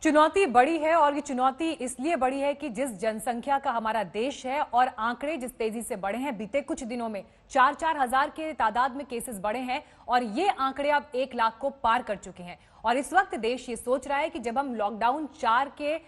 चुनौती बड़ी है और ये चुनौती इसलिए बड़ी है कि जिस जनसंख्या का हमारा देश है और आंकड़े जिस तेजी से बढ़े हैं, बीते कुछ दिनों में 4-4 हजार के तादाद में केसेस बढ़े हैं और ये आंकड़े अब 1 लाख को पार कर चुके हैं। और इस वक्त देश ये सोच रहा है कि जब हम लॉकडाउन 4 के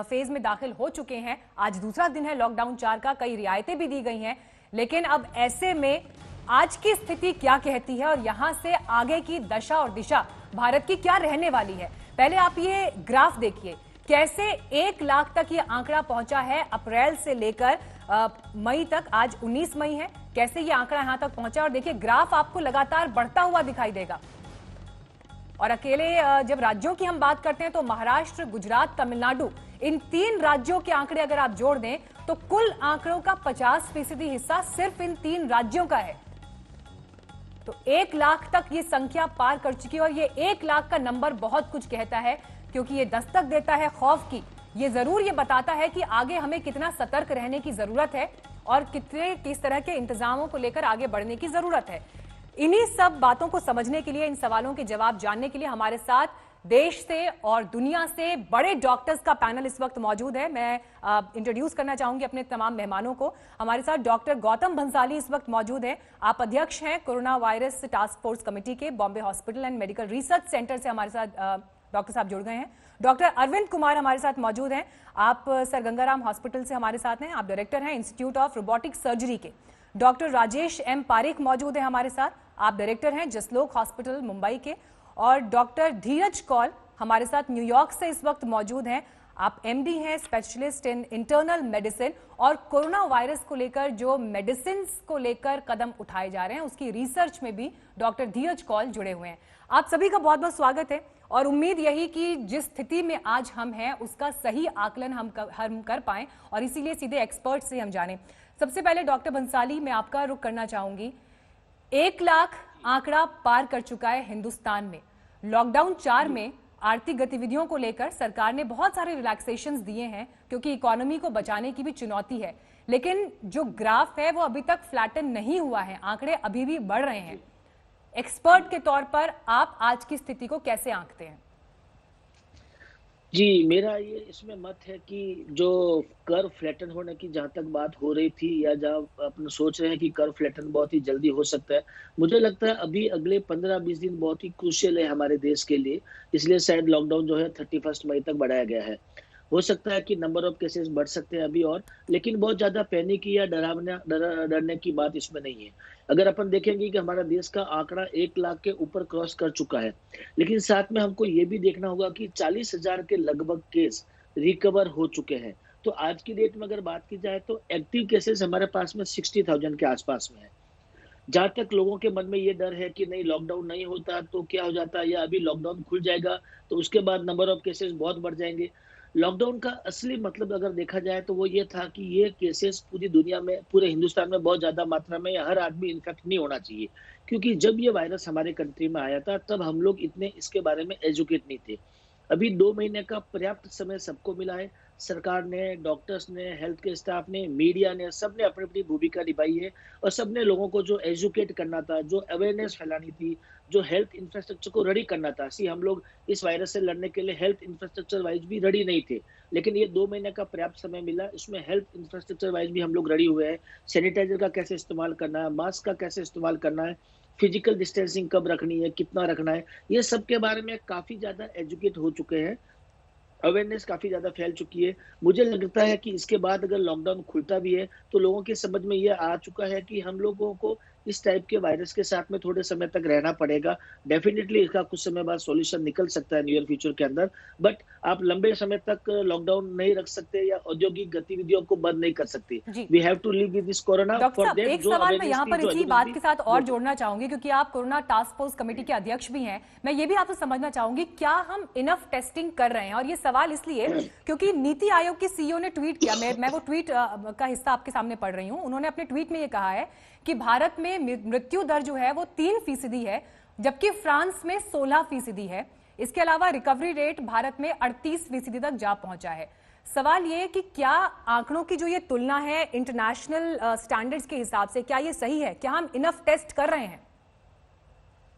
फेज में दाखिल हो चुके हैं, आज दूसरा दिन है लॉकडाउन 4 का, कई रियायतें भी दी गई हैं, लेकिन अब ऐसे में आज की स्थिति क्या कहती है और यहां से आगे की दशा और दिशा भारत की क्या रहने वाली है। पहले आप ये ग्राफ देखिए, कैसे 1 लाख तक ये आंकड़ा पहुंचा है अप्रैल से लेकर मई तक। आज 19 मई है, कैसे ये आंकड़ा यहां तक पहुंचा और देखिए ग्राफ आपको लगातार बढ़ता हुआ दिखाई देगा। और अकेले जब राज्यों की हम बात करते हैं तो महाराष्ट्र, गुजरात, तमिलनाडु, इन 3 राज्यों के आंकड़े अगर आप जोड़ दें तो कुल आंकड़ों का 50% हिस्सा सिर्फ इन 3 राज्यों का है। तो 1 लाख तक ये संख्या पार कर चुकी है और ये 1 लाख का नंबर बहुत कुछ कहता है, क्योंकि ये दस्तक देता है खौफ की। ये जरूर ये बताता है कि आगे हमें कितना सतर्क रहने की जरूरत है और किस तरह के इंतजामों को लेकर आगे बढ़ने की जरूरत है। इन्हीं सब बातों को समझने के लिए, इन सवालों के जवाब जानने के लिए हमारे साथ देश से और दुनिया से बड़े डॉक्टर्स का पैनल इस वक्त मौजूद है। मैं इंट्रोड्यूस करना चाहूंगी अपने तमाम मेहमानों को। हमारे साथ डॉक्टर गौतम भंसाली इस वक्त मौजूद हैं। आप अध्यक्ष हैं corona virus task force committee के। Bombay hospital and medical research centre से हमारे साथ डॉक्टर साहब जुड़ गए हैं। डॉक्टर अरविंद कुमार हमारे साथ मौजूद हैं। आप सर गंगाराम हॉस्पिटल से हमारे साथ हैं। आप डायरेक्टर हैं इंस्टीट्यूट ऑफ रोबोटिक सर्जरी के। डॉक्टर राजेश एम पारिक मौजूद है हमारे साथ। आप डायरेक्टर हैं जसलोक हॉस्पिटल मुंबई के। और डॉक्टर धीरज कौल हमारे साथ न्यूयॉर्क से इस वक्त मौजूद हैं। आप एमडी हैं, स्पेशलिस्ट इन इंटरनल मेडिसिन, और कोरोना वायरस को लेकर जो मेडिसिन को लेकर कदम उठाए जा रहे हैं उसकी रिसर्च में भी डॉक्टर धीरज कौल जुड़े हुए हैं। आप सभी का बहुत बहुत स्वागत है और उम्मीद यही कि जिस स्थिति में आज हम हैं उसका सही आकलन हम कर पाएं और इसीलिए सीधे एक्सपर्ट से हम जानें। सबसे पहले डॉक्टर बंसाली, मैं आपका रुख करना चाहूंगी। 1 लाख आंकड़ा पार कर चुका है हिंदुस्तान में। लॉकडाउन 4 में आर्थिक गतिविधियों को लेकर सरकार ने बहुत सारे रिलैक्सेशंस दिए हैं, क्योंकि इकोनॉमी को बचाने की भी चुनौती है। लेकिन जो ग्राफ है वो अभी तक फ्लैटन नहीं हुआ है, आंकड़े अभी भी बढ़ रहे हैं। एक्सपर्ट के तौर पर आप आज की स्थिति को कैसे आंकते हैं? जी, मेरा ये इसमें मत है कि जो कर्व फ्लैटन होने की जहाँ तक बात हो रही थी या जहाँ अपन सोच रहे हैं कि कर्व फ्लैटन बहुत ही जल्दी हो सकता है, मुझे लगता है अभी अगले 15-20 दिन बहुत ही क्रूशियल है हमारे देश के लिए। इसलिए शायद लॉकडाउन जो है 31 मई तक बढ़ाया गया है। हो सकता है कि नंबर ऑफ केसेस बढ़ सकते हैं अभी और, लेकिन बहुत ज़्यादा पैनिक या डरने की बात इसमें नहीं है। अगर अपन देखेंगे कि हमारा देश का आंकड़ा 1 लाख के ऊपर क्रॉस कर चुका है, लेकिन साथ में हमको ये भी देखना होगा कि 40,000 के लगभग केस रिकवर हो चुके हैं। तो आज की डेट में अगर बात की जाए तो एक्टिव केसेस हमारे पास में 60,000 के आसपास में है। जहाँ तक लोगों के मन में ये डर है कि नहीं लॉकडाउन नहीं होता तो क्या हो जाता है, या अभी लॉकडाउन खुल जाएगा तो उसके बाद नंबर ऑफ केसेस बहुत बढ़ जाएंगे। लॉकडाउन का असली मतलब अगर देखा जाए तो वो ये था कि ये केसेस पूरी दुनिया में, पूरे हिंदुस्तान में बहुत ज्यादा मात्रा में, या हर आदमी इन्फेक्ट नहीं होना चाहिए, क्योंकि जब ये वायरस हमारे कंट्री में आया था तब हम लोग इतने इसके बारे में एजुकेट नहीं थे। अभी 2 महीने का पर्याप्त समय सबको मिला है। सरकार ने, डॉक्टर्स ने, हेल्थ के स्टाफ ने, मीडिया ने, सबने अपनी अपनी भूमिका निभाई है और सबने लोगों को जो एजुकेट करना था, जो अवेयरनेस फैलानी थी, जो हेल्थ इंफ्रास्ट्रक्चर को रेडी करना था। हम लोग इस वायरस से लड़ने के लिए हेल्थ इंफ्रास्ट्रक्चर वाइज भी रेडी नहीं थे, लेकिन ये 2 महीने का पर्याप्त समय मिला। इसमें हेल्थ इंफ्रास्ट्रक्चर वाइज भी हम लोग रेडी हुए हैं। सैनिटाइजर का कैसे इस्तेमाल करना है, मास्क का कैसे इस्तेमाल करना है, फिजिकल डिस्टेंसिंग कब रखनी है, कितना रखना है, ये सब के बारे में काफी ज्यादा एजुकेट हो चुके हैं। अवेयरनेस काफी ज्यादा फैल चुकी है। मुझे लगता है कि इसके बाद अगर लॉकडाउन खुलता भी है तो लोगों की समझ में ये आ चुका है कि हम लोगों को इस टाइप के वायरस के साथ में थोड़े समय तक रहना पड़ेगा। डेफिनेटली इसका कुछ समय बाद सॉल्यूशन निकल सकता है नियर फ्यूचर के अंदर, बट आप लंबे समय तक लॉकडाउन नहीं रख सकते या औद्योगिक गतिविधियों को बंद नहीं कर सकते। We have to live with this corona. Doctor साहब, एक सवाल मैं यहाँ पर इसी बात के साथ और जोड़ना चाहूंगी, क्योंकि आप कोरोना टास्क फोर्स कमेटी के अध्यक्ष भी हैं। मैं ये भी आपसे समझना चाहूंगी, क्या हम इनफ टेस्टिंग कर रहे हैं? और ये सवाल इसलिए क्योंकि नीति आयोग के सीईओ ने ट्वीट किया, मैं वो ट्वीट का हिस्सा आपके सामने पढ़ रही हूं। उन्होंने अपने ट्वीट में ये कहा है कि भारत में मृत्यु दर जो है वो 3% है, जबकि फ्रांस में 16% है। इसके अलावा रिकवरी रेट भारत में 38% तक जा पहुंचा है। सवाल ये है कि क्या आंकड़ों की जो ये तुलना है इंटरनेशनल स्टैंडर्ड्स के हिसाब से, क्या ये सही है? क्या हम इनफ टेस्ट कर रहे हैं?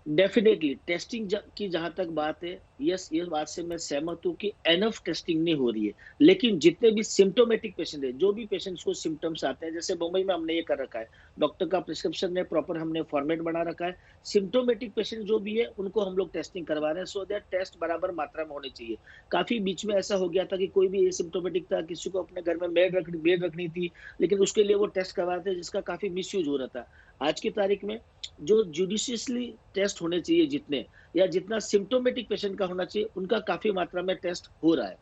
डेफिनेटली टेस्टिंग की जहां तक बात है, यस, ये बात से मैं सहमत हूँ कि एनफ टेस्टिंग नहीं हो रही है। लेकिन जितने भी सिम्टोमेटिक पेशेंट है, जो भी पेशेंट्स को सिम्टम्स आते हैं, जैसे मुंबई में हमने ये कर रखा है, डॉक्टर का प्रिस्क्रिप्शन में प्रॉपर हमने फॉर्मेट बना रखा है। सिम्टोमेटिक पेशेंट जो भी है उनको हम लोग टेस्टिंग करवा रहे हैं, सो दैट टेस्ट बराबर मात्रा में होने चाहिए। काफी बीच में ऐसा हो गया था कि कोई भी एसिम्टोमेटिक था, किसी को अपने घर में मेड रखनी थी, लेकिन उसके लिए वो टेस्ट करवाते थे, जिसका काफी मिसयूज हो रहा था। आज की तारीख में जो जुडिशियसली टेस्ट होने चाहिए, जितने या जितना सिम्टोमेटिक पेशेंट का होना चाहिए, उनका काफी मात्रा में टेस्ट हो रहा है।